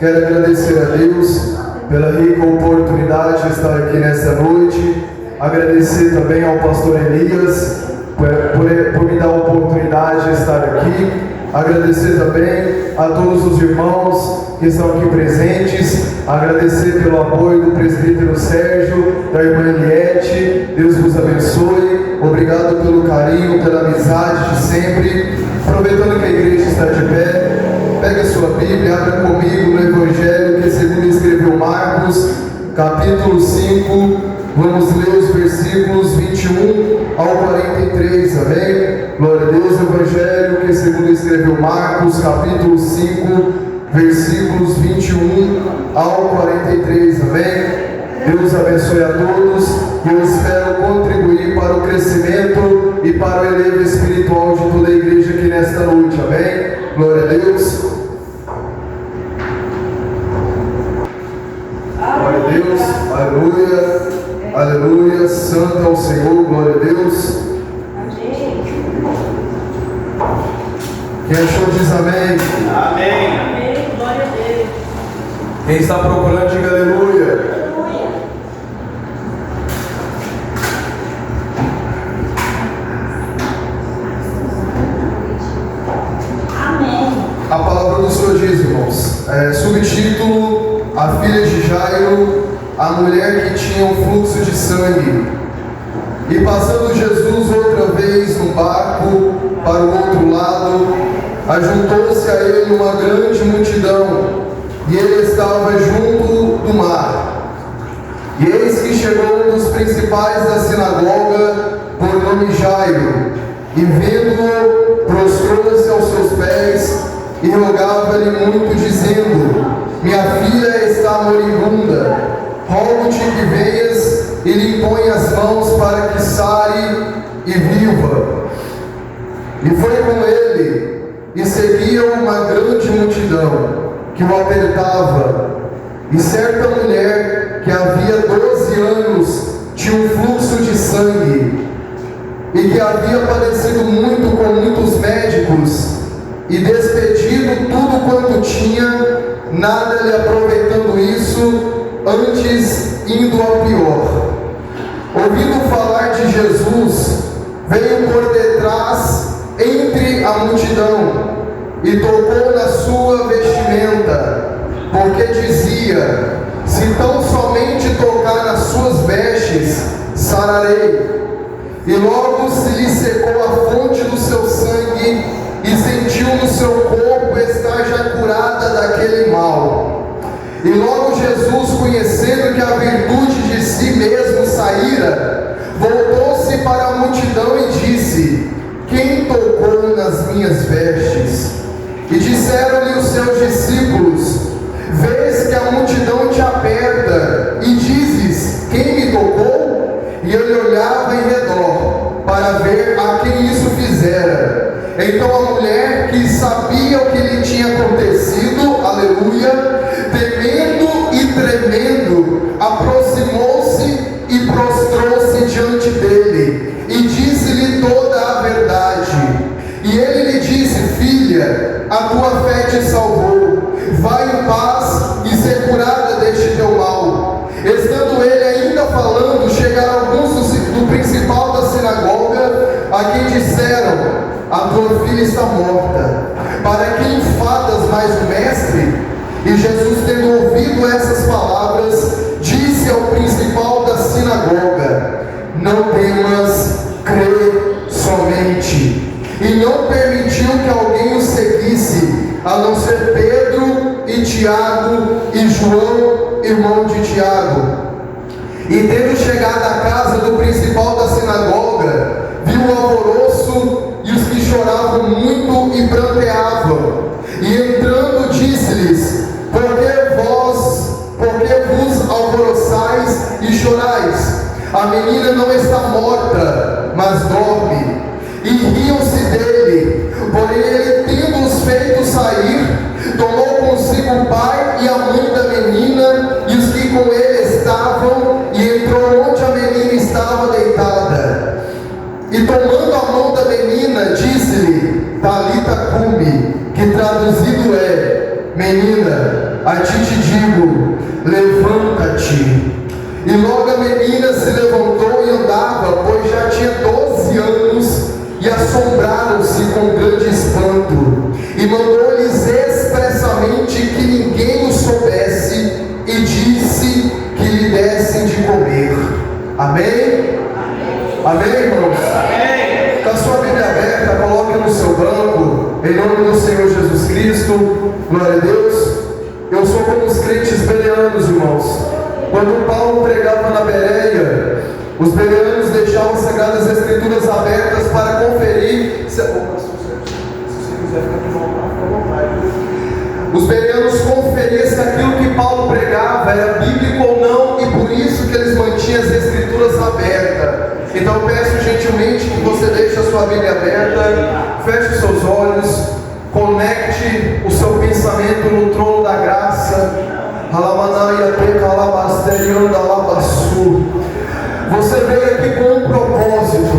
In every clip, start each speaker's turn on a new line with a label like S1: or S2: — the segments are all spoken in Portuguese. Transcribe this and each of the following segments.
S1: Quero agradecer a Deus pela rica oportunidade de estar aqui nesta noite. Agradecer também ao pastor Elias por me dar a oportunidade de estar aqui. Agradecer também a todos os irmãos que estão aqui presentes. Agradecer pelo apoio do presbítero Sérgio, da irmã Eliette. Deus vos abençoe. Obrigado pelo carinho, pela amizade de sempre. Aproveitando que a igreja está de pé, pega a sua Bíblia, abra comigo no Evangelho que segundo escreveu Marcos, capítulo 5. Vamos ler os versículos 21 ao 43, amém? Glória a Deus. Evangelho que segundo escreveu Marcos, capítulo 5, versículos 21 ao 43, amém? Deus abençoe a todos e eu espero contribuir para o crescimento e para o elevo espiritual de toda a igreja aqui nesta noite, amém? Glória a Deus. Glória a Deus, aleluia. Aleluia, santo é o Senhor, glória a Deus.
S2: Amém.
S1: Quem achou diz amém.
S2: Amém. Amém, glória a Deus.
S1: Quem está procurando diga aleluia.
S2: Aleluia. Amém.
S1: A palavra do Senhor diz, irmãos, subtítulo: A filha de Jairo, a mulher que tinha um fluxo de sangue. E passando Jesus outra vez no barco para o outro lado, ajuntou-se a ele uma grande multidão, e ele estava junto do mar. E eis que chegou um dos principais da sinagoga, por nome Jairo, e vendo-o, prostrou-se aos seus pés e rogava-lhe muito, dizendo: Minha filha está moribunda. Rogo-te que venhas e lhe impõe as mãos para que sare e viva. E foi com ele, e seguia uma grande multidão que o apertava. E certa mulher que havia 12 anos tinha um fluxo de sangue, e que havia padecido muito com muitos médicos, e despedido tudo quanto tinha, nada lhe aproveitando isso, antes indo ao pior. Ouvindo falar de Jesus, veio por detrás entre a multidão e tocou na sua vestimenta, porque dizia: Se tão somente tocar nas suas vestes, sararei. E logo se lhe secou a fonte do seu sangue, e sentiu no seu corpo estar já curada daquele mal. E logo Jesus, conhecendo que a virtude de si mesmo saíra, voltou-se para a multidão e disse: Quem tocou nas minhas vestes? E disseram-lhe os seus discípulos: Vês que a multidão te aperta, e dizes: Quem me tocou? E ele olhava em redor, para ver a quem isso fizera. Então a mulher, que sabia o que lhe tinha acontecido, aleluia, temendo e tremendo, aproximou-se e prostrou-se diante dele, e disse-lhe toda a verdade. E ele lhe disse: Filha, a tua fé te salvou, vai em paz e ser curada deste teu mal. Estando ele ainda falando, chegaram alguns do principal da sinagoga, a quem disseram: A tua filha está morta, para que enfadas mais o mestre? E Jesus, tendo ouvido essas palavras, disse ao principal da sinagoga: Não temas, crê somente. E não permitiu que alguém o seguisse, a não ser Pedro e Tiago e João, irmão de Tiago. E tendo chegado à casa do principal da sinagoga, viu o alvoroço e os que choravam muito e pranteavam. E entrando disse-lhes: Por que vos alvoroçais e chorais? A menina não está morta, mas dorme. E riam-se dele. Porém ele, tendo-os feito sair, tomou consigo o pai e a mãe da menina e os que com ele estavam, e entrou onde a menina estava deitada. E tomando a mão da menina, disse-lhe: Talita cumi, que traduzido é: Menina, a ti te digo, levanta-te. E logo a menina se levantou e andava, pois já tinha 12 anos, e assombraram-se com grande espanto. E mandou-lhes expressamente que ninguém o soubesse, e disse que lhe dessem de comer. Amém? Amém, irmãos? Amém. Com a sua Bíblia aberta, coloque no seu banco, em nome do Senhor Jesus Cristo. Glória a Deus. Eu sou como os crentes bereanos, irmãos. Quando Paulo pregava na Bereia, os bereanos deixavam as Sagradas Escrituras abertas para conferir. Os bereanos conferiam se aquilo que Paulo pregava era bíblico ou não, e por isso que eles mantinham as Escrituras abertas. Então eu peço gentilmente que você deixe a sua Bíblia aberta, feche os seus olhos, conecte o seu pensamento no trono da graça. Você veio aqui com um propósito.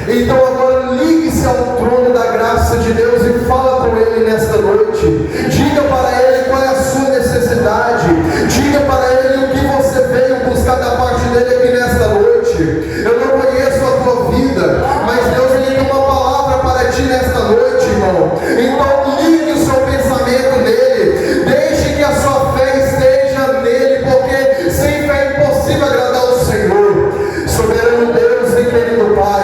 S1: Então agora ligue-se ao trono da graça de Deus e fala com Ele nesta noite. Diga para Ele qual é a sua necessidade. Diga para Ele o que você veio buscar da parte dele aqui nesta noite. Eu não conheço a tua vida, mas Deus ele tem uma palavra para ti nesta noite, irmão. Então ligue o seu pensamento nele. Deixe que a sua fé esteja nele, porque sem fé é impossível agradar o Senhor. Soberano Deus e querido Pai,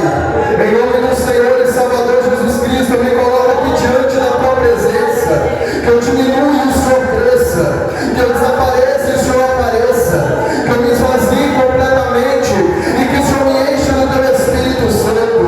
S1: em nome do Senhor e Salvador Jesus Cristo, eu me coloco aqui diante da tua presença. Que eu diminua e o Senhor cresça, que eu desapareça e o Senhor apareça, que eu me esvazie completamente e que o Senhor me encha do teu Espírito Santo.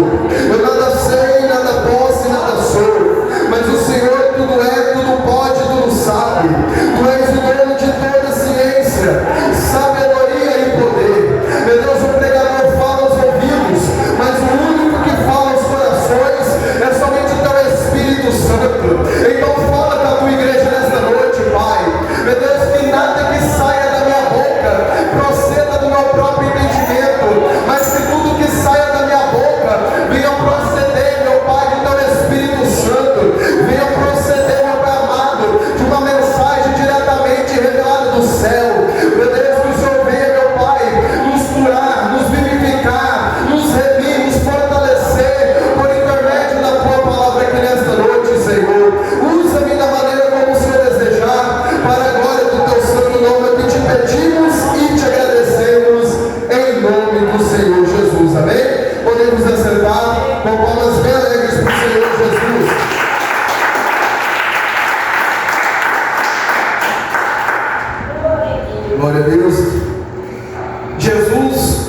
S1: Eu nada sei, nada posso e nada sou, mas o Senhor tudo é, tudo pode, tudo sabe. Tu és o dono de toda ciência, sabedoria e poder. Meu Deus, o pregador fala aos ouvidos, mas o único que fala aos corações é somente o teu Espírito Santo. Então fala com a tua igreja nesta noite, Pai. Meu Deus, que nada que saia da minha boca proceda do meu próprio entendimento, mas que tudo que saia da minha boca venha proceder, meu Pai, do teu Espírito Santo. Venha proceder, meu Pai amado, de uma mensagem diretamente revelada do céu. Meu Deus, que o Senhor venha, meu Pai, nos curar, nos vivificar, nos remir, nos fortalecer por intermédio da tua palavra aqui nesta noite, Senhor. Usa-me da maneira como o Senhor desejar, para a glória do teu santo nome, que te pedimos e te agradecemos, em nome do Senhor Jesus. Amém? Podemos assentar com palmas bem alegres para o Senhor Jesus. Glória a Deus. Jesus,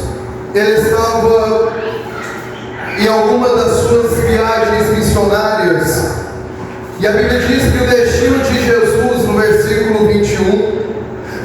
S1: ele estava em alguma das suas viagens missionárias, e a Bíblia diz que o destino de Jesus, no versículo 21,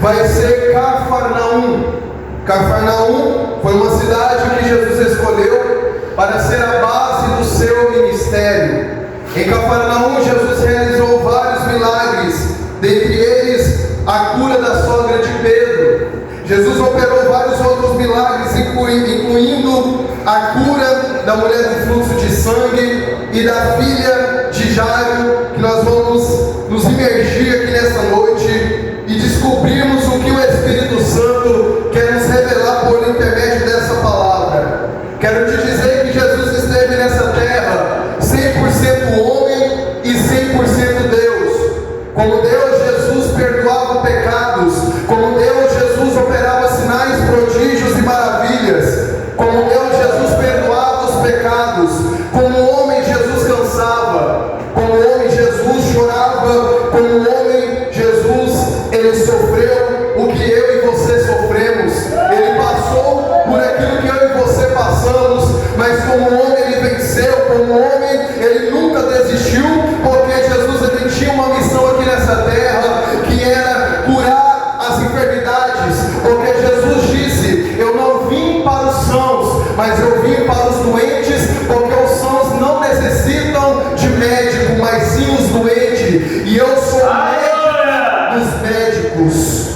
S1: vai ser Cafarnaum. Cafarnaum foi uma cidade que Jesus escolheu para ser a base do seu ministério. Em Cafarnaum, Jesus realizou vários milagres, dentre eles a cura da sogra de Pedro. Jesus operou vários outros milagres, incluindo a cura da mulher do fluxo de sangue e da filha de Jairo, que nós vamos nos imergir aqui nesta noite e descobrirmos o que o Espírito Santo quer nos revelar por intermédio dessa palavra. Quero te dizer que Jesus esteve nessa terra 100% homem e 100% Deus. Como Deus, Jesus perdoava pecados. Como Deus, Jesus operava sinais, prodígios e maravilhas. Como Deus, Jesus perdoava os pecados. Como homem, Jesus cansava. Como homem, Jesus chorava. Como homem, Jesus, ele sofreu o que eu e você sofremos. Ele passou por aquilo que eu e você passamos, mas como homem ele venceu. Como homem ele nunca desistiu, porque Jesus ele tinha uma missão aqui nessa terra, que era curar as enfermidades. Porque Jesus disse: eu não vim para os sãos, mas eu vim para os doentes, porque os sãos não necessitam de médico, mas sim os doentes. E eu sou médico dos médicos.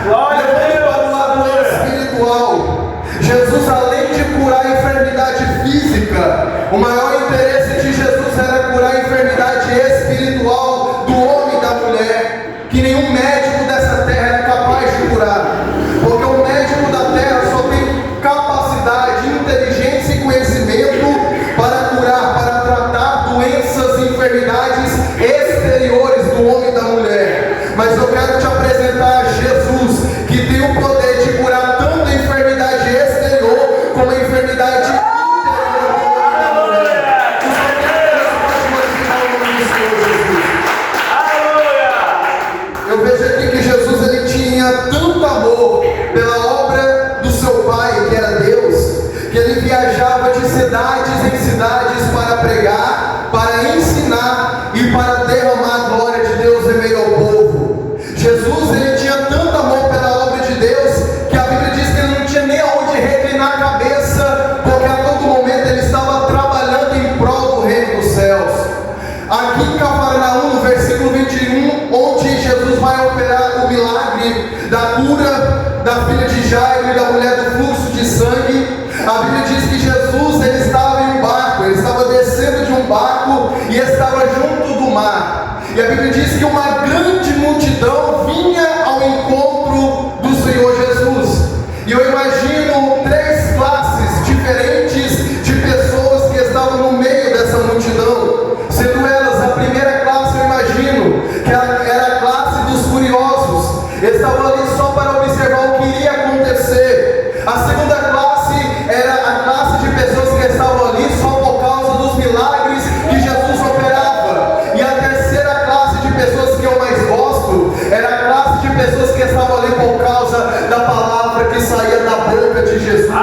S1: Glória a Deus. Para o lado espiritual, Jesus, além de curar a enfermidade física, o maior interesse de Jesus era curar a enfermidade espiritual do homem e da mulher, que nenhum médico dessa enfermidade eu vejo aqui que Jesus ele tinha tanto amor pela obra do seu Pai, que era Deus, que ele viajava de cidades em cidades para pregar, para ensinar e para derramar a glória de Deus em meio ao povo. Jesus ele tinha tanto amor pela obra de Deus que a Bíblia diz que ele não tinha nem aonde reclinar a cabeça, porque a todo momento ele estava trabalhando em prol do reino dos céus. Aqui em Cafarnaum, no versículo 21, onde Jesus vai operar o milagre da cura da filha de Jairo e da mulher do fluxo de sangue, a Bíblia diz que Jesus ele estava em um barco, ele estava descendo de um barco e estava junto do mar. E a Bíblia diz que uma grande multidão vinha ao encontro do Senhor Jesus. E eu imagino três classes diferentes de pessoas que estavam no meio dessa multidão. Sendo elas, a primeira classe, eu imagino, que era a classe dos curiosos. Estavam ali só para observar o que iria acontecer. A segunda classe era a classe de pessoas que estavam ali só por causa dos milagres que Jesus operava. E a terceira classe de pessoas que eu mais gosto era a classe de pessoas que estavam ali por causa da palavra que saía da boca de Jesus.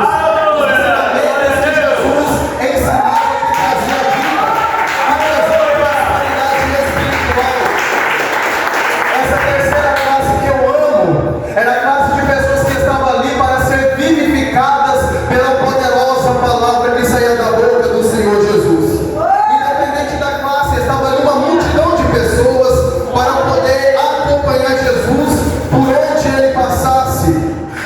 S1: Era a classe de pessoas que estavam ali para ser vivificadas pela poderosa palavra que saía da boca do Senhor Jesus. Independente da classe, estava ali uma multidão de pessoas para poder acompanhar Jesus por onde ele passasse.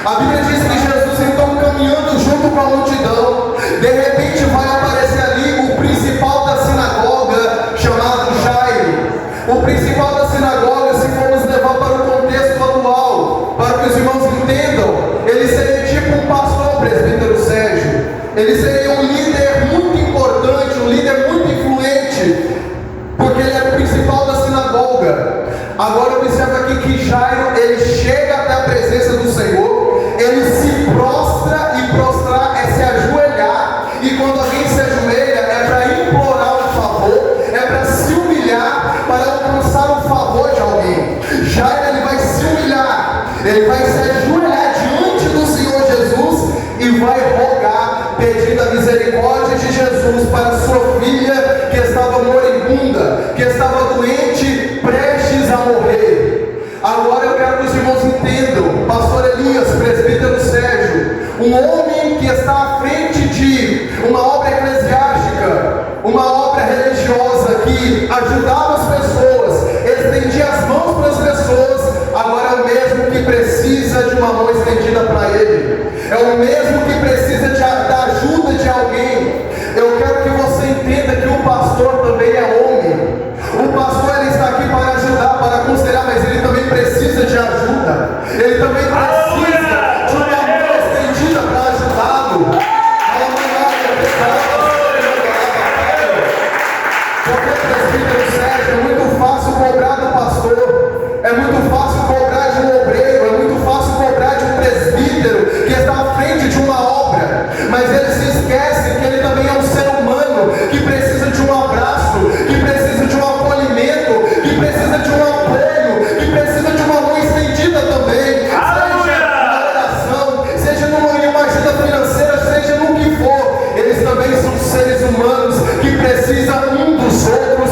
S1: A Bíblia diz que Jesus, então, caminhando junto com a multidão, de repente vai aparecer ali o principal da sinagoga, chamado Jairo. O principal da sinagoga, se formos levar para o contexto atual, para que os irmãos entendam, ele seria tipo um pastor, presbítero Sérgio. Ele seria um líder muito importante, um líder muito influente, porque ele é o principal da sinagoga. Agora observa aqui que Jairo, ele chega até a presença do Senhor, ele se prostra, e prostrar é se ajoelhar, e quando alguém se ajoelha é para implorar um favor, é para se humilhar, para alcançar o favor de alguém. Jairo, ele vai se humilhar, ele vai se ajoelhar diante do Senhor Jesus e vai rogar, pedindo a misericórdia de Jesus para sua filha que estava moribunda, que estava doente, prestes a morrer. Agora eu quero que os irmãos entendam, pastor Elias, presbítero Sérgio, um homem que está à frente de uma obra eclesiástica, uma obra religiosa que ajudava as pessoas, estendia as mãos para as pessoas, agora é o mesmo que precisa de uma mão estendida para ele, é o mesmo que precisa da ajuda de alguém. Eu quero que você entenda que o pastor também é homem. O pastor ele está aqui para ajudar, para aconselhar, mas ele também precisa de ajuda, ele também precisa de uma mão estendida para ajudá-lo. Porque, presbítero Sérgio, é muito fácil cobrar do pastor, é muito fácil cobrar de um obreiro, é muito fácil cobrar de um presbítero que está à frente de uma obra, mas ele se esquece que ele também é um ser humano que precisa de um abraço, que precisa de um acolhimento, que precisa de um apoio, que precisa de uma mão estendida também, seja na oração, seja numa ajuda financeira, seja no que for. Eles também são seres humanos que precisam um dos outros.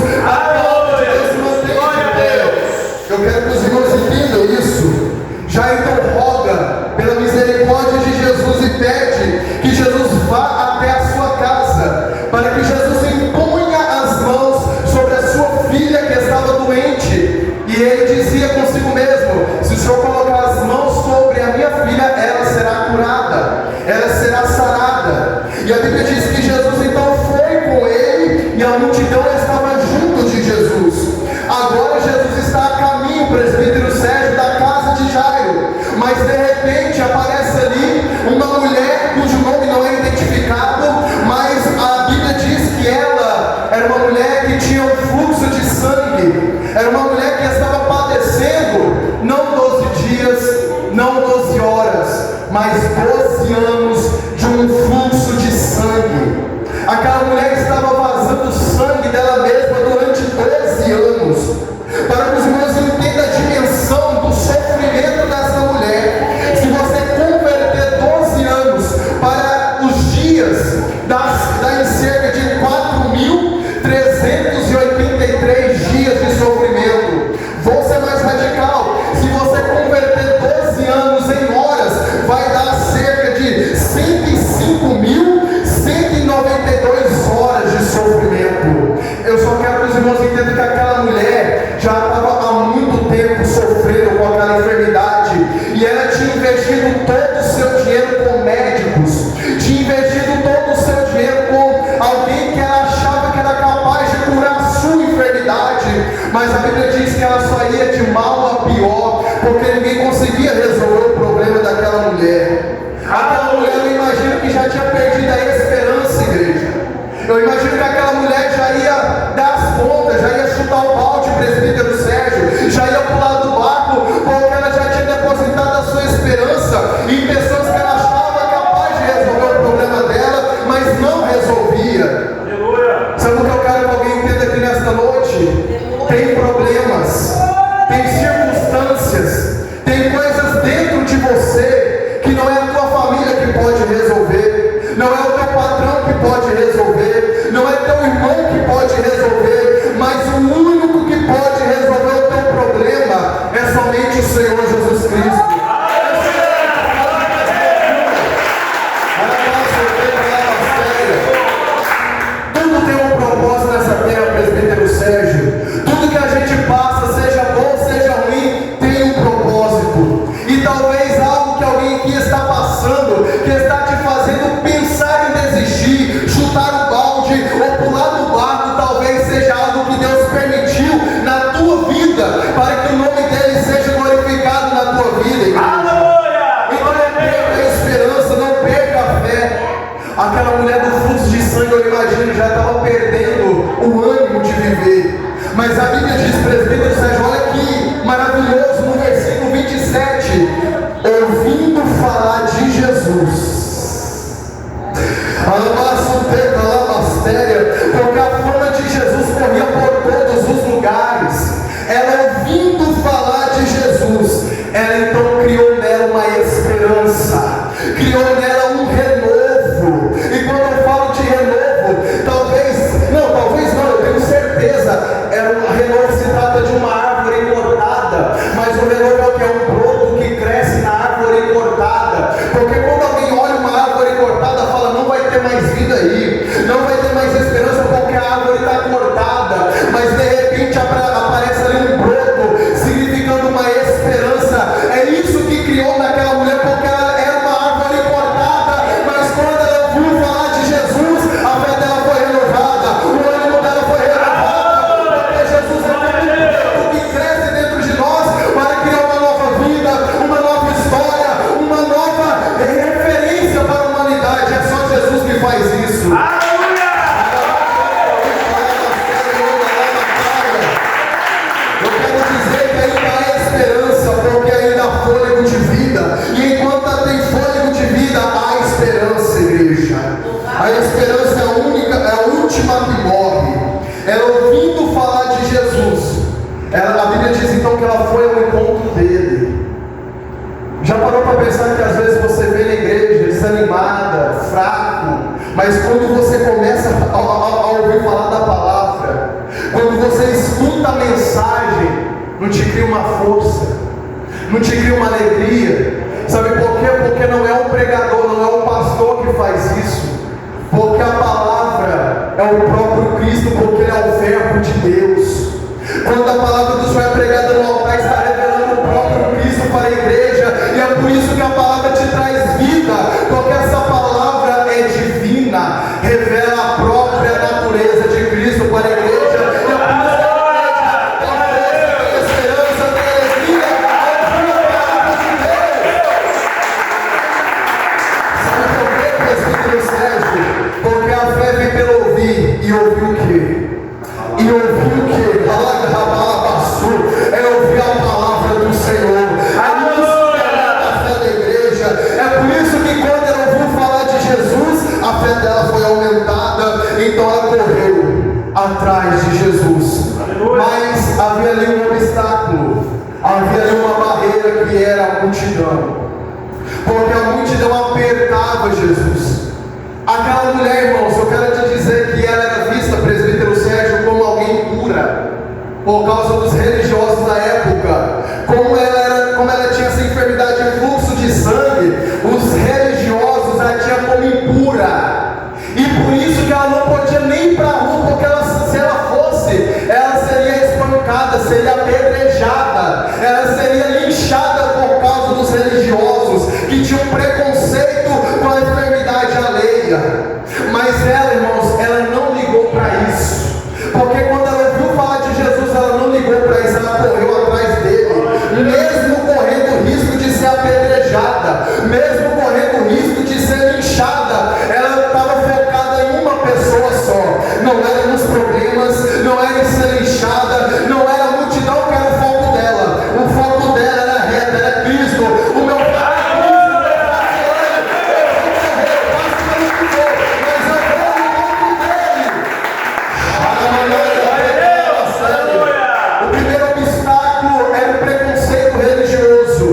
S1: Eu quero que os irmãos entendam isso. Já então roga pela misericórdia de Jesus e pede que Jesus vá até a sua casa, para que Jesus imponha as mãos sobre a sua filha que estava doente. E ele dizia consigo mesmo: se o Senhor colocar as mãos sobre a minha filha, ela será curada, ela será sarada. E a Bíblia diz que Jesus então foi com ele e a multidão estava junto de Jesus. Agora Jesus está a caminho, presbítero Sérgio, da casa de Jairo, mas de repente aparece ali uma mulher cujo nome não é identificado, mas a Bíblia diz que ela era uma mulher que tinha um fluxo de sangue, era uma mulher que estava padecendo não 12 dias, não 12 horas, mas 12 anos de um fluxo de dá em cerca de 4.383 dias de sofrimento. Vou ser mais radical: se você converter 12 anos em horas, vai dar cerca de 105.192 horas de sofrimento. Eu só quero que os irmãos entendam que aquela mulher já estava há muito tempo sofrendo com aquela enfermidade, e ela tinha investido todo o seu dinheiro com médicos, tinha investido todo o seu dinheiro com alguém que ela achava que era capaz de curar a sua enfermidade, mas a Bíblia diz que ela só ia de mal a pior, porque ninguém conseguia resolver o problema daquela mulher. Aquela mulher, eu imagino que já tinha perdido a esperança, igreja. Eu imagino que aquela mulher já ia dar as contas, já ia chutar o balde, presbítero Sérgio, já ia pular do barco, porque ela já tinha depositado a sua esperança em pessoas que ela achava capaz de resolver o problema dela, mas não resolvia. Aleluia. Sabe o que eu quero que alguém entenda aqui nesta noite? Tem problemas, tem circunstâncias, tem coisas dentro de você que não é a tua família que pode resolver, não é o teu patrão que pode resolver, não é teu irmão que pode resolver, mas o único que pode resolver o teu problema é somente o Senhor Jesus Cristo. Tudo tem um propósito nessa terra, presbítero Sérgio. Tudo que a gente passa, seja bom, seja ruim, tem um propósito. E talvez algo que alguém aqui está passando, que está te fazendo pensar em desistir, chutar o balde ou pular do barco, talvez seja algo que Deus permitiu na tua vida, para que o nome dele seja glorificado na tua vida, igreja. Então não perca a esperança, não perca a fé. Aquela mulher do fluxo de sangue, eu imagino, já estava perdendo o ânimo de viver. Mas a Bíblia diz, presbítero Sérgio, olha que maravilhoso, no versículo 27, ouvindo falar de Jesus, porque a fama de Jesus corria por todos os lugares. Ela, ouvindo falar de Jesus, ela então criou nela uma esperança, criou nela um renovo. E quando eu falo de renovo, talvez não, eu tenho certeza, renovo se trata de uma árvore cortada, mas o renovo é o que? É um broto que cresce na árvore cortada, porque quando alguém olha uma árvore cortada, fala, não vai ter mais vida aí, não vai ter mais esperança, porque a árvore está cortada, mas de repente aparece ali um broto, significando uma esperança. É isso que criou naquela mulher, porque ela era uma árvore cortada, mas quando ela ouviu falar de Jesus, a fé dela foi renovada, o ânimo dela foi renovado, porque Jesus é o que cresce dentro de nós para criar uma nova vida, uma nova história, uma nova referência para a humanidade. É só Jesus que faz isso. Eu quero dizer que ainda há esperança, porque ainda há fôlego de vida, e enquanto tem fôlego de vida, há esperança, igreja. A esperança é a única, é a última que morre. Ela, ouvindo falar de Jesus, a Bíblia diz então que ela foi ao encontro dele. Já parou para pensar que às vezes você vê na igreja desanimada, fraco, mas quando você começa a ouvir falar da palavra, quando você escuta a mensagem, não te cria uma força, não te cria uma alegria? Sabe por quê? Porque não é um pregador, não é um pastor que faz isso, porque a palavra é o próprio Cristo, porque ele é o verbo de Deus. Quando a palavra do Senhor é pregada no altar, está revelando o próprio Cristo para a igreja, e é por isso que a palavra te traz vida, porque essa palavra é divina, revela a própria natureza de Cristo para a igreja. E é por isso que a igreja tem força, tem esperança, tem alegria, ouvindo a palavra de Deus. Sabe por quê, presbítero Sérgio? Porque a fé vem pelo ouvir, e ouvir o quê? E ouvir o quê? É ouvir a palavra do Senhor. É isso que é a fé da igreja. É por isso que quando ela ouviu falar de Jesus, a fé dela foi aumentada. Então ela correu atrás de Jesus. Mas havia ali um obstáculo, havia ali uma barreira, que era a multidão. Porque a multidão apertava Jesus. A Aquela mulher, irmãos, eu quero te dizer que ela era vista, presbítero Sérgio, como alguém pura, por causa dos religiosos da época. Como ela tinha essa enfermidade de fluxo de sangue, os religiosos a tinham como impura. E por isso que ela não podia nem ir para a rua, porque se ela fosse, ela seria espancada, seria apedrejada, ela seria linchada por causa dos religiosos, que tinham preconceito com a enfermidade alheia. Mas ela, irmãos, ela não ligou para isso, porque quando ela ouviu falar de Jesus, ela não ligou para isso, ela correu atrás dele, mesmo correndo o risco de ser apedrejada, mesmo correndo o risco de ser linchada. Ela estava focada em uma pessoa só, não era nos problemas, não era em ser linchada, não era a multidão que era o foco dela. O foco dela era reto, era Cristo. O meu Pai é Cristo, meu Pai é Ele. Eu faço pelo que for, mas eu vou no foco dele. O primeiro obstáculo é o preconceito religioso.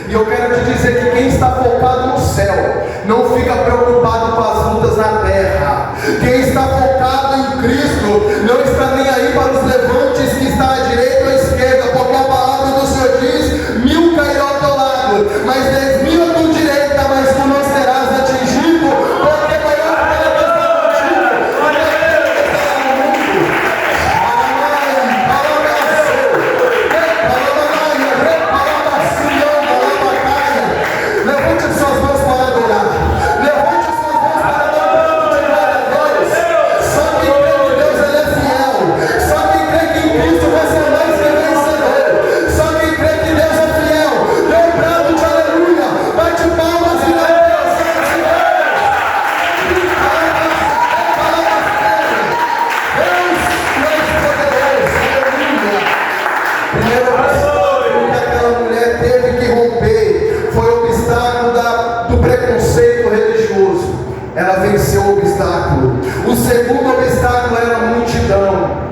S1: E eu quero te dizer que quem está focado no céu não fica preocupado com as lutas na terra. Quem está focado em Cristo não está nem aí para os levantes que está à direita ou à esquerda, porque a palavra do Senhor diz: 1000 cairão ao teu lado, mas 10.000 à tua direita, mas tu não serás atingido, porque maior é Ele que está contigo, maior é Ele que está no mundo. Levante as suas mãos para adorar. Levante as suas mãos para adorar. Só quem crê que Deus ele é fiel. Só quem crê que em Cristo você é mais que vencedor. Só quem crê que Deus é fiel. Dê um brado de aleluia. Bate palmas e dá Deus. Primeiro obstáculo que aquela mulher teve que romper foi o obstáculo do preconceito religioso. Ela venceu o obstáculo. O segundo obstáculo era a multidão.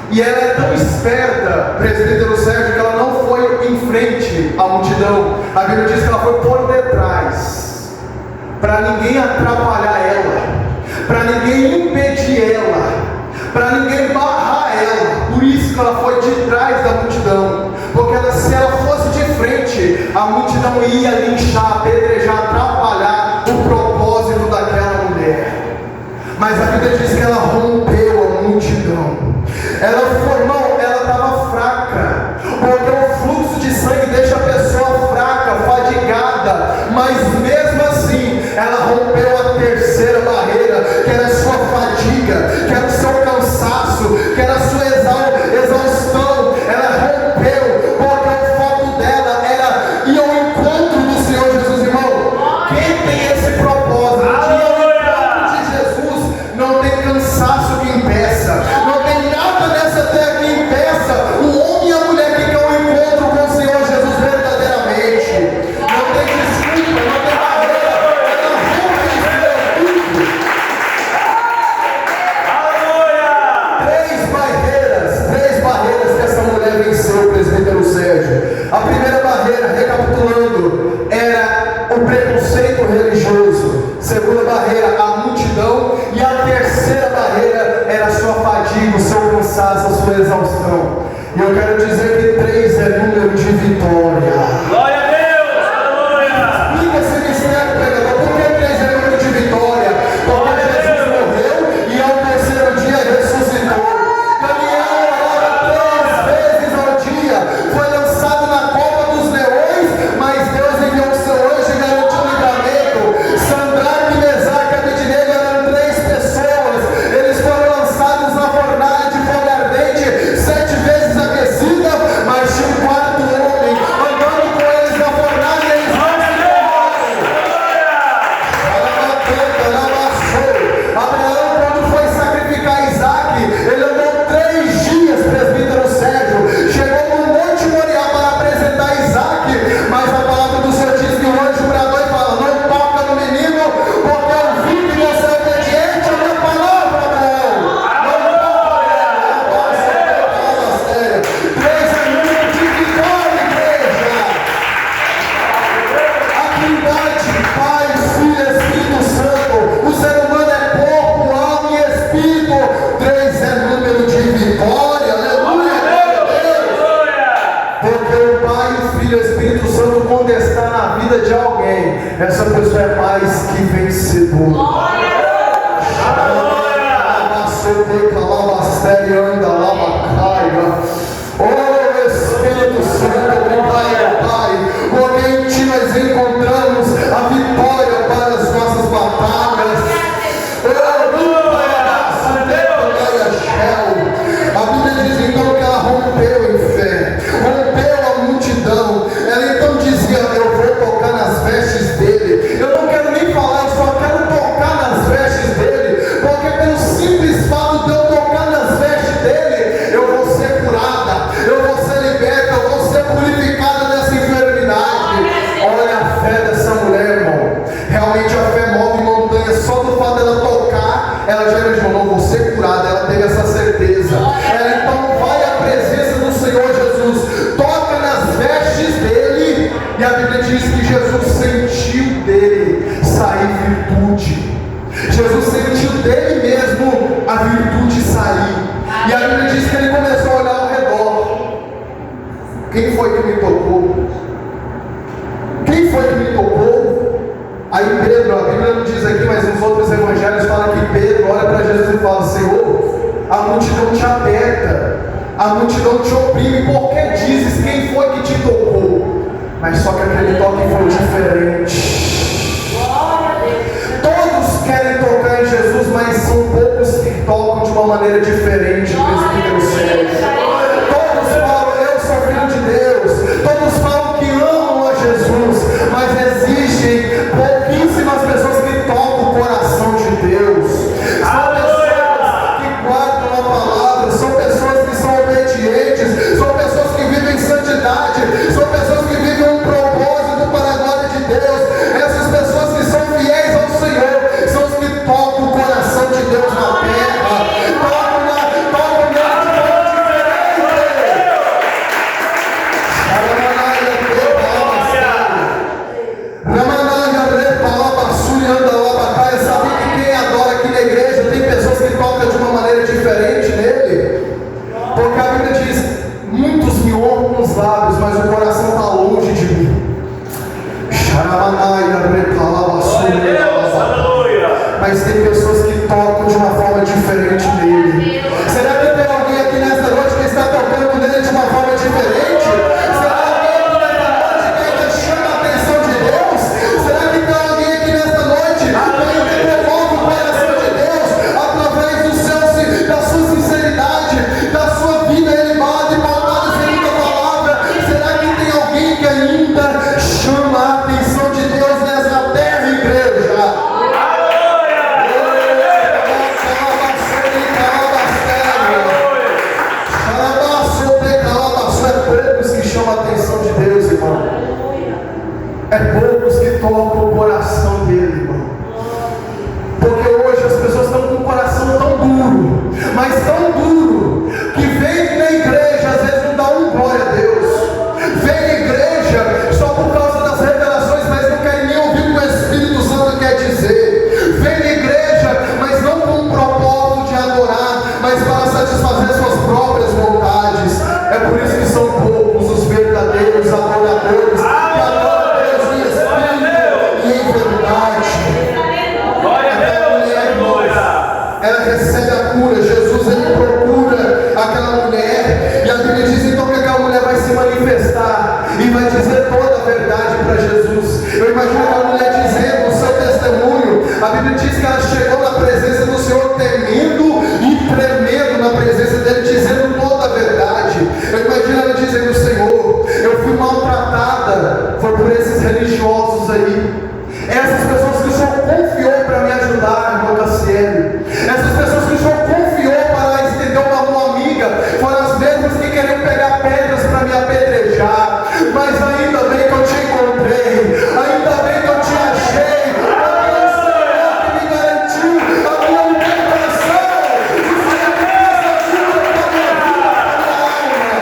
S1: E ela é tão esperta, presbítero Sérgio, que ela não foi em frente à multidão. A Bíblia diz que ela foi por detrás, para ninguém atrapalhar ela, para ninguém impedir ela, para ninguém barrar ela. Por isso que ela foi de trás da multidão, porque se ela fosse de frente, a multidão ia linchar, apedrejar, atrapalhar o propósito daquela mulher. Mas a Bíblia diz que ela rompeu a multidão. Ela estava fraca, porque o fluxo de sangue deixa a pessoa fraca, fadigada, mas mesmo assim ela rompeu a terceira barreira, que era a sua fadiga, que era o seu cansaço, que era a sua exaustão. Ela rompeu, porque o foco dela era ir ao encontro do Senhor Jesus. Irmão, quem tem esse propósito de ir ao encontro de Jesus, não tem cansaço que impeça, não tem nada nessa terra que impeça o homem e a mulher que quer um encontro com o Senhor Jesus verdadeiramente. Não tem desculpa, não tem barreira. Ela rompe isso tudo. Três barreiras que essa mulher venceu, presbítero Sérgio. A primeira barreira, recapitulando, era o preconceito religioso. Segunda barreira, a multidão. E a terceira barreira era a sua fadiga, o seu cansaço, a sua exaustão. E eu quero dizer que 3 é número de vitória.
S3: Glória a Deus! Aleluia!
S1: Explica esse mistério, pregador. Por que 3 é número de vitória? Porque Jesus morreu e ao terceiro dia ressuscitou. Daniel orava 3 vezes ao dia. Foi lançado na cova dos leões, mas Deus enviou o seu anjo e garantiu o livramento. Sadraque, Mesaque e Abednego eram 3 pessoas. Eles foram lançados na fornalha de fogo ardente, 7 vezes aquecida, mas tinha um quarto homem andando com essa pessoa é mais que vencedora. Oh Espírito Santo, Pai, porque em Ti nós encontramos a vitória para as nossas batalhas. A Bíblia diz então que ela rompeu em fé, rompeu a multidão. Ela então dizia: eu vou tocar nas vestes dele. Eu não quero nem falar, eu só quero tocar nas vestes dele, porque pelo simples fato de eu tocar nas vestes dele, eu vou ser curada, eu vou ser liberta, eu vou ser purificada dessa enfermidade. Olha a fé dessa mulher, irmão. Realmente a fé move montanhas. Só do fato dela tocar, ela já imaginou: vou ser curada. Ela teve essa certeza. Ela então vai à presença do Senhor Jesus, toca nas vestes dele, e a Bíblia diz que Jesus sentiu dele sair virtude. Jesus sentiu dele mesmo a virtude sair. E a Bíblia diz que ele começou a olhar ao redor. Quem foi que me tocou? Quem foi que me tocou? Aí Pedro, a Bíblia não diz aqui, mas nos outros evangelhos fala que Pedro olha para Jesus e fala: Senhor, a multidão te aperta, a multidão te oprime, por que dizes quem foi que te tocou? Mas só que aquele toque foi diferente. Todos querem tocar em Jesus, mas são poucos que tocam de uma maneira diferente. Todos falam: eu sou filho de Deus. Todos falam que amam a Jesus, mas existem pouquíssimas pessoas que tocam o coração de Deus. São pessoas que guardam a palavra, são pessoas que são obedientes, são pessoas que vivem santidade, são pessoas que vivem um propósito para a glória de Deus. Essas pessoas que são fiéis ao Senhor são os que tocam o coração de Deus na terra. Tocam nele de forma diferente. Sabe que quem adora aqui na igreja tem pessoas que tocam de uma maneira diferente nele? Porque a Bíblia diz: muitos me honram com os lábios, mas o coração está longe de mim. Mas tem pessoas que tocam de uma forma diferente nele. Será que tem alguém aqui nesta noite que está tocando nele de uma forma diferente? Será que alguém aqui nesta noite que ainda chama a atenção de Deus? Será que tem alguém aqui nesta noite que ainda promove o coração de Deus através da sua sinceridade, da sua vida elevada e pautada segundo a palavra? Será que tem alguém que ainda chama a atenção de Deus nessa terra, igreja? Chama a atenção de Deus, irmão. É poucos que tocam o coração dele, irmão. Porque hoje as pessoas estão com o coração tão duro, mas tão duro, que vem na igreja, às vezes não dá um glória a Deus. Vem na igreja só por causa das revelações, mas não quer nem ouvir o que o Espírito Santo quer dizer. Vem na igreja, mas não com o propósito de adorar, mas para satisfazer suas próprias vontades. É por isso que são poucos os verdadeiros adoradores que adoram a Deus em espírito e em verdade. Ela recebe a cura. Jesus, ele procura aquela mulher, e a Bíblia diz então que aquela mulher vai se manifestar e vai dizer toda a verdade para Jesus. Eu imagino aquela mulher dizendo o seu testemunho. A Bíblia diz que ela chegou na presença do Senhor temendo e tremendo na presença dele, dizendo toda a verdade. Eu imagino ela dizendo: Senhor, eu fui maltratada, foi por esses religiosos aí. Essas pessoas que o Senhor confiou para me ajudar, irmão Cassiano. Essas pessoas que o Senhor confiou para estender uma mão amiga, foram as mesmas que queriam pegar pedras para me apedrejar. Mas ainda bem que eu te encontrei, ainda bem que eu te achei, porque o Senhor que me garantiu a minha libertação. O Senhor que me ajuda para a minha vida, para a minha alma.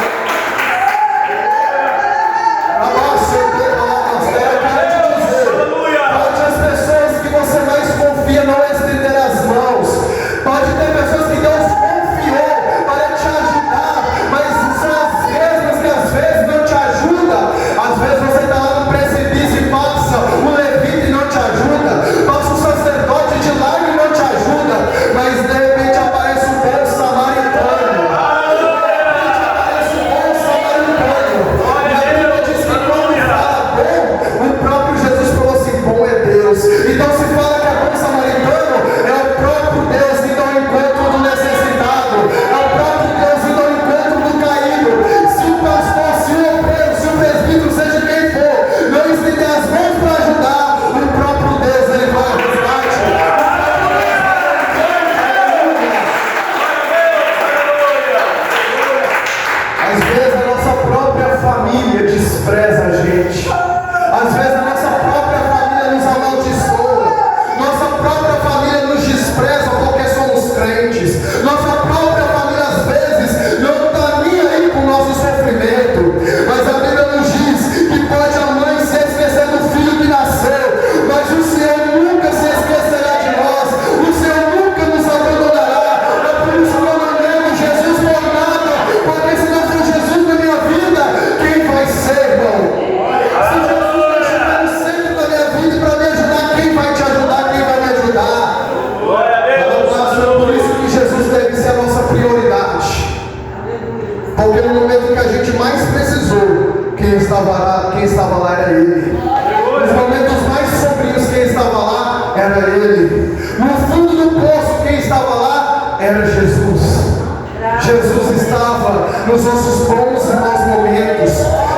S1: Porque no momento que a gente mais precisou, quem estava lá era Ele. Nos momentos mais sombrios, quem estava lá era Ele. No fundo do poço, quem estava lá era Jesus. Jesus estava nos nossos bons e maus momentos,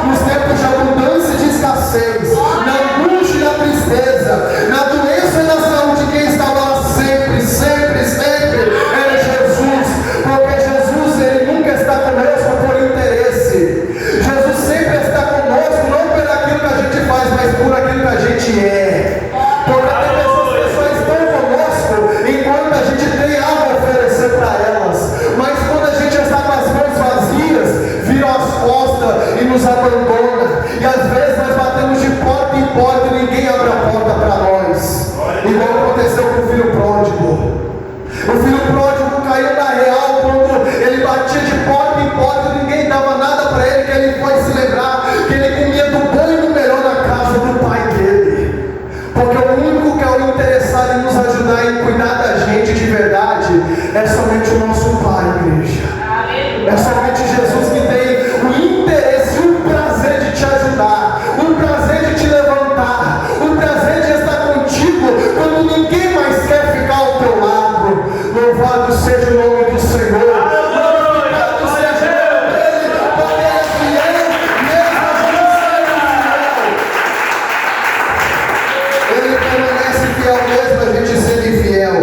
S1: nos tempos de abundância e de escassez, na angústia e na tristeza, na doença e na saúde. Quem estava lá sempre, sempre, sempre era Jesus. Porque Jesus, Ele nunca está conosco por interesse. Jesus sempre está conosco, não por aquilo que a gente faz, mas por aquilo que a gente é. Porque tem pessoas que só estão conosco enquanto a gente tem algo a oferecer para elas. Mas quando a gente está com as mãos vazias, viram as costas e nos abandona. E às vezes nós batemos de porta em porta e ninguém abre a porta para nós. Igual aconteceu com o filho pródigo. O filho pródigo caiu na real quando ele batia de porta em porta e ninguém dava nada para ele, que ele foi se lembrar que ele comia do bom e do melhor na casa do pai dele. Porque o único que é o interessado em nos ajudar e cuidar da gente de verdade é somente o nosso Pai, igreja. É somente Jesus que tem o interesse e o prazer de te ajudar, o prazer de te levantar, o prazer de estar contigo quando ninguém mais quer ficar ao teu lado. Louvado seja o nome do Senhor. Louvado seja o nome dele, porque ele é fiel, mesmo a gente sendo infiel. Ele permanece fiel mesmo a gente sendo infiel.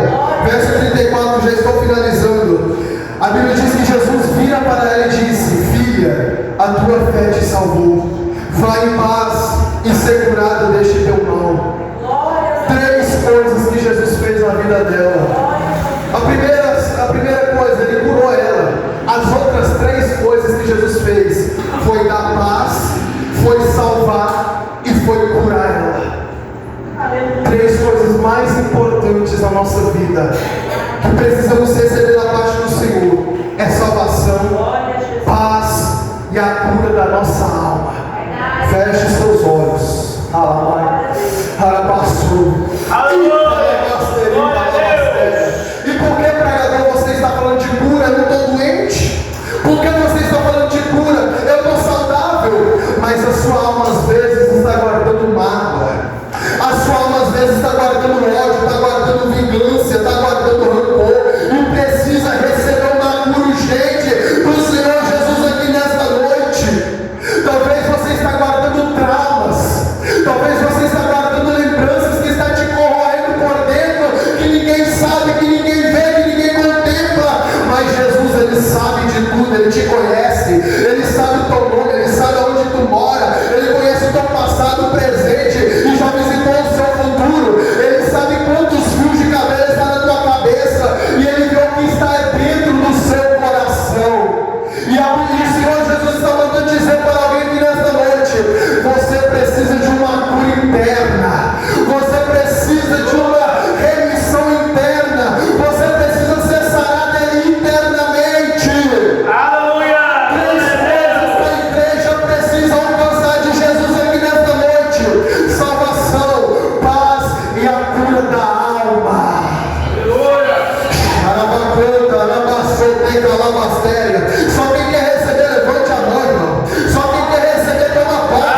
S1: Verso 34, já estou finalizando. A Bíblia diz que Jesus vira para ela e disse: filha, a tua fé te salvou. Vai em paz e ser curada deste teu mal. 3 coisas que Jesus fez na vida dela. A primeira coisa, Ele curou ela. As outras 3 coisas que Jesus fez foi dar paz, foi salvar e foi curar ela. 3 coisas mais importantes na nossa vida que precisamos receber da parte do Senhor é salvação, paz e a cura da nossa alma. Feche seus olhos. E por que, pregador, você está falando de cura? Eu não estou doente. Por que você está falando de cura? Eu estou saudável. Mas a sua alma às vezes está guardando mágoa. A sua alma às vezes está guardando ódio, está guardando vingança, está guardando rancor. E precisa receber uma cura urgente do Senhor Jesus aqui nesta noite. Talvez você está guardando traumas. Talvez você está guardando lembranças que está te corroendo por dentro, que ninguém sabe, que ninguém vê, que ninguém contempla. Mas Jesus, Ele sabe de tudo, Ele te conhece. Ele sabe o teu nome, Ele sabe onde tu mora. Ele conhece o teu passado, o presente e já visitou o seu futuro. Ele sabe quantos fios de cabelo está na tua cabeça e Ele vê o que está dentro do seu coração. E o Senhor Jesus está mandando dizer para alguém aqui nesta noite: você precisa de uma cura interna, você precisa de uma remissão interna, você precisa ser sarado internamente.
S3: Aleluia!
S1: 3 coisas que a igreja precisa alcançar de Jesus aqui nesta noite: salvação, paz e a cura da alma. Arabacanta, arabacete, calabastéria. Só quem quer receber, levante a mão, irmão. Só quem quer receber, toma posse.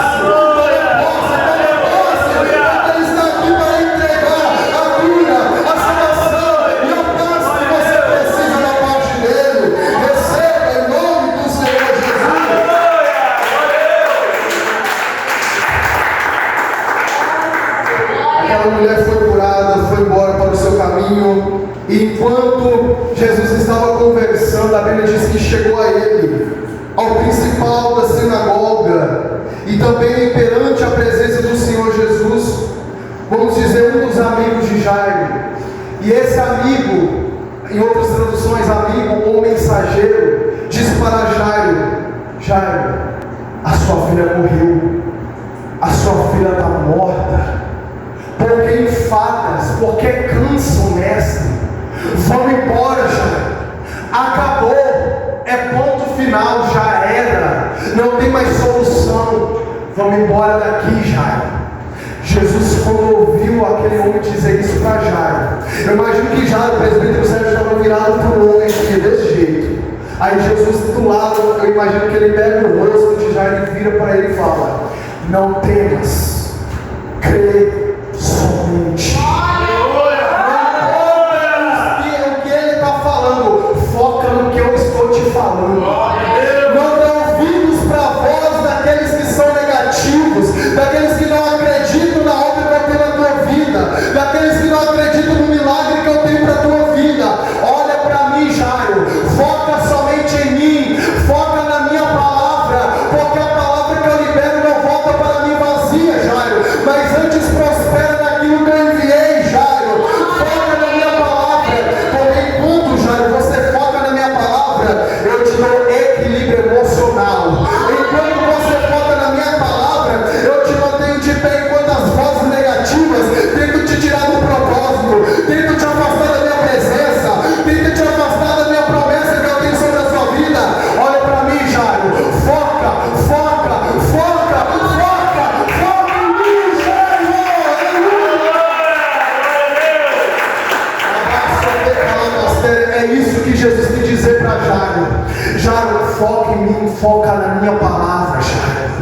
S1: Ele está aqui para entregar a cura, a salvação e a paz que você precisa da parte dele. Receba em nome do Senhor Jesus. Aquela mulher foi curada, foi embora para o seu caminho. E enquanto Jesus estava conversando, a Bíblia diz que chegou a ele, ao principal da sinagoga, e também perante a presença do Senhor Jesus, vamos dizer, um dos amigos de Jairo. E esse amigo, em outras traduções, amigo ou mensageiro, disse para Jairo: Jairo, a sua filha morreu, a sua filha está morta. Porque enfadas, porque cansam, mestre. Vamos embora, Jairo. Acabou, é ponto final, já era, não tem mais solução. Vamos embora daqui, Jairo. Jesus, quando ouviu aquele homem dizer isso para Jairo, eu imagino que Jairo, o presbítero Sérgio, estava virado para o homem aqui, desse jeito. Aí Aí Jesus do lado, eu imagino que ele pega o rosto de Jairo e vira para ele e fala: não temas, crê somente. O que ele está falando, foca no que eu estou te falando. Não dê ouvidos para a voz daqueles que são negativos, daqueles que não acreditam na obra que eu tenho na tua vida, daqueles que não acreditam no milagre que eu tenho para a tua vida. Olha para mim, Jairo, foca somente em mim, foca na minha palavra, porque a palavra que eu libero não volta para mim vazia, Jairo, mas antes prospera naquilo que eu enviei, Jairo. Foca na minha palavra, porque enquanto, Jairo, você foca na minha palavra, eu te dou equilíbrio emocional. Enquanto você foca na minha palavra, eu te mantenho de pé, enquanto as vozes negativas tentam te tirar do propósito, tentam te afastar da minha presença, tentam te afastar da minha promessa que eu tenho sobre a sua vida. Olha para mim, Jairo, foca, foca, foca, foca, foca em mim, Jairo. É isso que Jesus quis dizer para Jairo. Jairo, foca em mim, foca na minha palavra, Jairo.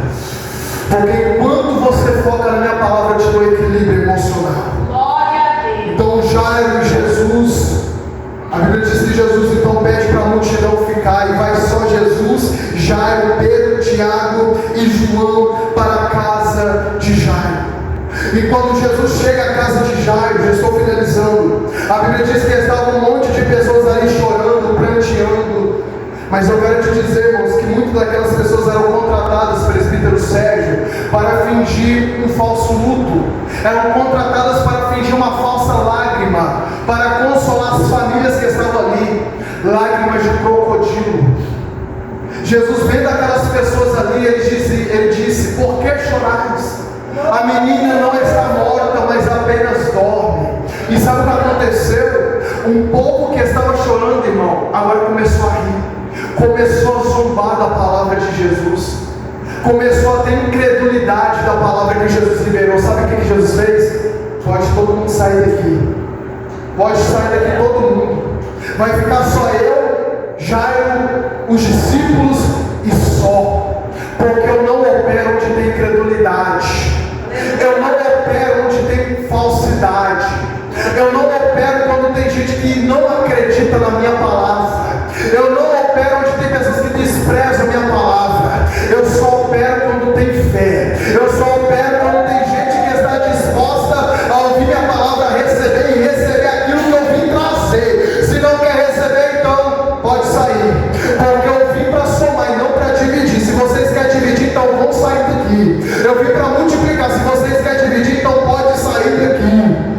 S1: Porque enquanto você foca na minha palavra, eu te dou equilíbrio emocional.
S2: Glória a Deus.
S1: Então Jairo e Jesus, a Bíblia diz que Jesus então pede para a multidão ficar, e vai só Jesus, Jairo, Pedro, Tiago e João para a casa de Jairo. E quando Jesus chega à casa de Jairo, já estou finalizando, a Bíblia diz que estava um monte de pessoas ali chorando, pranteando. Mas eu quero te dizer, irmãos, que muitas daquelas pessoas eram contratadas, presbítero Sérgio, para fingir um falso luto. Eram contratadas para fingir uma falsa lágrima, para consolar as famílias que estavam ali. Lágrimas de crocodilo. Jesus vendo aquelas pessoas ali, ele disse: por que chorais? A menina não está morta, mas apenas dorme. E sabe o que aconteceu? Um povo que estava chorando, irmão, agora começou a rir, começou a zombar da palavra de Jesus, começou a ter incredulidade da palavra que Jesus liberou. Sabe o que Jesus fez? Pode todo mundo sair daqui, pode sair daqui todo mundo, vai ficar só eu, Jairo, os discípulos e só, porque eu não opero onde tem incredulidade, eu não opero onde tem falsidade, eu não opero quando tem gente que não acredita na minha palavra, eu não opero onde tem pessoas que desprezam a minha palavra, eu só opero quando tem fé, eu só opero quando tem gente que está disposta a ouvir minha palavra, receber e receber aquilo que eu vim trazer. Se não quer receber, então pode sair, porque eu vim para somar e não para dividir. Se vocês querem dividir, então vão sair daqui. Eu vim para multiplicar. Se vocês querem dividir, então pode sair daqui.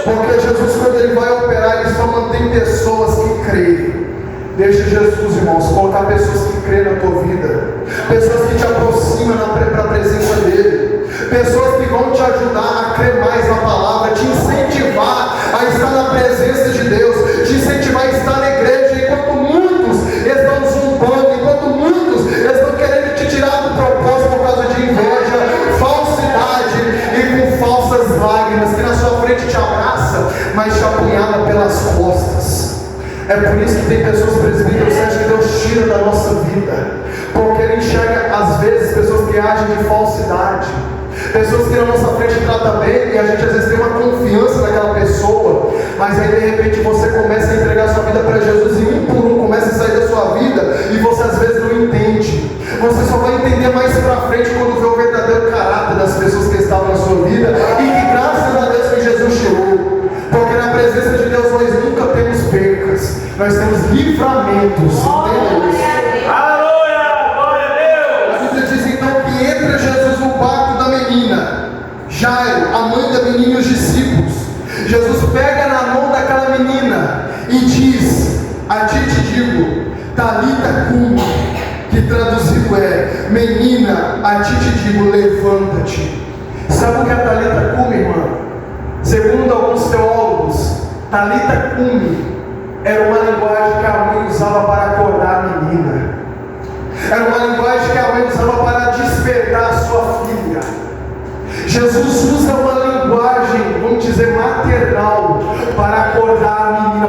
S1: Porque Jesus, quando ele vai operar, ele só mantém pessoas que creem. Deixa Jesus, irmãos, colocar pessoas que creem na tua vida, pessoas que te aproximam para a presença dele, pessoas que vão te ajudar a crer mais na palavra, te incentivar a estar na presença de Deus, te incentivar a estar na igreja. Enquanto muitos estão zumbando, enquanto muitos estão querendo te tirar do propósito por causa de inveja, falsidade e com falsas lágrimas, que na sua frente te abraça, mas te apunhala pelas costas. É por isso que tem pessoas, presbíteros, que Deus tira da nossa vida, porque Ele enxerga às vezes pessoas que agem de falsidade, pessoas que na nossa frente tratam bem, e a gente às vezes tem uma confiança naquela pessoa, mas aí de repente você começa a entregar sua vida para Jesus, e um por um começa a sair da sua vida, e você às vezes não entende. Você só vai entender mais para frente quando vê o verdadeiro caráter das pessoas que estavam na sua vida, e que graças a Deus que Jesus tirou. Porque na presença de Deus nós nunca temos percas, nós temos livramentos.
S3: Aleluia! Glória a Deus!
S1: A Bíblia diz então que entra Jesus no quarto da menina, Jairo, a mãe da menina e os discípulos. Jesus pega na mão daquela menina e diz: a ti te digo, Talita cumi, que traduzido é: menina, a ti te digo, levanta-te. Sabe o que é Talita cumi, irmã? Segundo alguns teólogos, Talita cumi era uma linguagem que a mãe usava para acordar a menina, era uma linguagem que a mãe usava para despertar a sua filha. Jesus usa uma linguagem, vamos dizer, maternal, para acordar a menina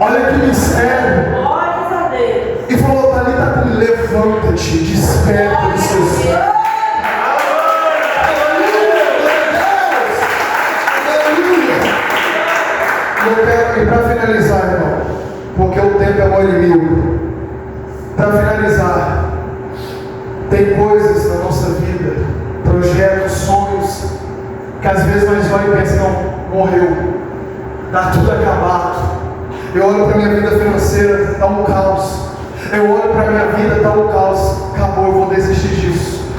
S1: Olha que mistério.
S2: Glórias a Deus.
S1: E falou: Talita, levanta-te, desperta dos seus sonhos. E para finalizar, irmão, porque o tempo é mó inimigo. Para finalizar, tem coisas na nossa vida, projetos, sonhos, que às vezes nós olhamos e pensamos: não, morreu, está tudo acabado. Eu olho para a minha vida financeira, está um caos. Eu olho para a minha vida, está um caos. Acabou, eu vou desistir disso.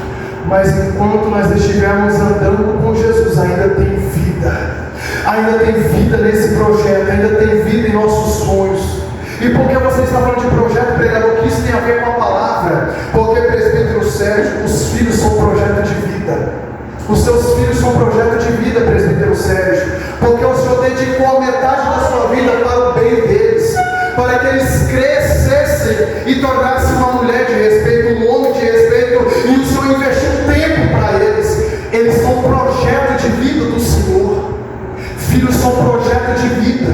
S1: Mas enquanto nós estivermos andando com Jesus, ainda tem vida. Ainda tem vida nesse projeto, ainda tem vida em nossos sonhos. E por que você está falando de projeto, pregador? Que isso tem a ver com a palavra? Porque, presbítero Sérgio, os filhos são projeto de vida. Os seus filhos são projeto de vida, presbítero Sérgio. Porque o Senhor dedicou a metade da sua vida para o bem deles, para que eles crescessem e tornassem uma mulher de respeito, um homem de respeito. E o Senhor investiu tempo para eles. Eles são projeto de vida do Senhor. Filhos são projeto de vida.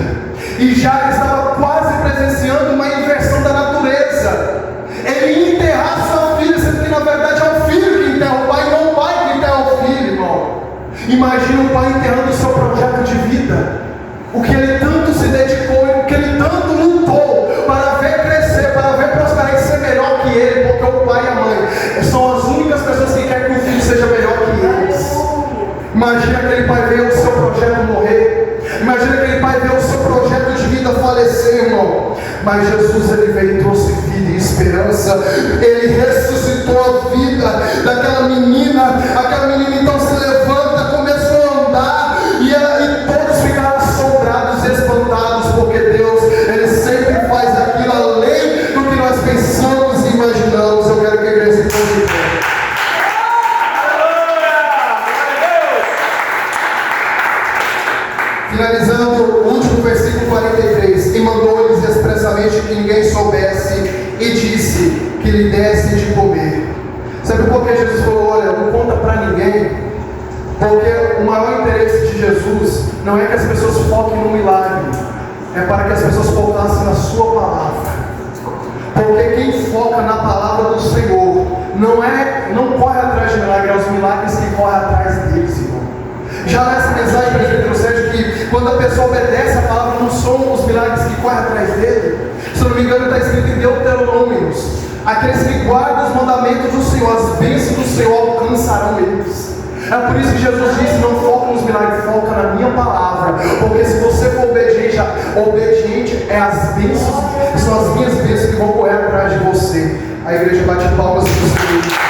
S1: E já estava quase presenciando uma inversão da natureza. Ele ia enterrar sua filha, sendo que na verdade é o filho que enterra o pai, não o pai que enterra o filho, irmão. Imagina o pai enterrando o seu projeto de vida. O que ele tanto se dedicou, o que ele tanto lutou para ver crescer, para ver prosperar e ser melhor que ele, porque o pai e a mãe são as únicas pessoas que querem que o filho seja melhor que eles. Imagina aquele pai ver o seu projeto morrer. Imagina aquele pai ver o seu projeto de vida falecer, irmão. Mas Jesus, ele veio e trouxe vida e esperança. Ele ressuscitou a vida daquela menina. Aquela menina então se levanta, começou a andar. E todos ficaram assombrados, espantados, porque Deus, ele sempre faz aquilo além do que nós pensamos e imaginamos. Eu quero que a igreja se positive. Finalizando o último versículo 43, e mandou-lhes expressamente que ninguém soubesse, e disse que lhe desse de comer. Sabe por que Jesus falou: olha, não conta para ninguém? Porque o maior interesse de Jesus não é que as pessoas foquem no milagre, é para que as pessoas focassem na sua palavra. Porque quem foca na palavra do Senhor não corre atrás de milagre, é os milagres que correm atrás deles, irmão. Já nessa mensagem, presbítero Sérgio, que quando a pessoa obedece a palavra, não são os milagres que correm atrás dele. Se eu não me engano, está escrito em Deuteronômios: aqueles que guardam os mandamentos do Senhor, as bênçãos do Senhor alcançarão eles. É por isso que Jesus disse: não foca nos milagres, foca na minha palavra. Porque se você for obediente é as bênçãos, são as minhas bênçãos que vão correr atrás de você. A igreja bate palmas para o Senhor.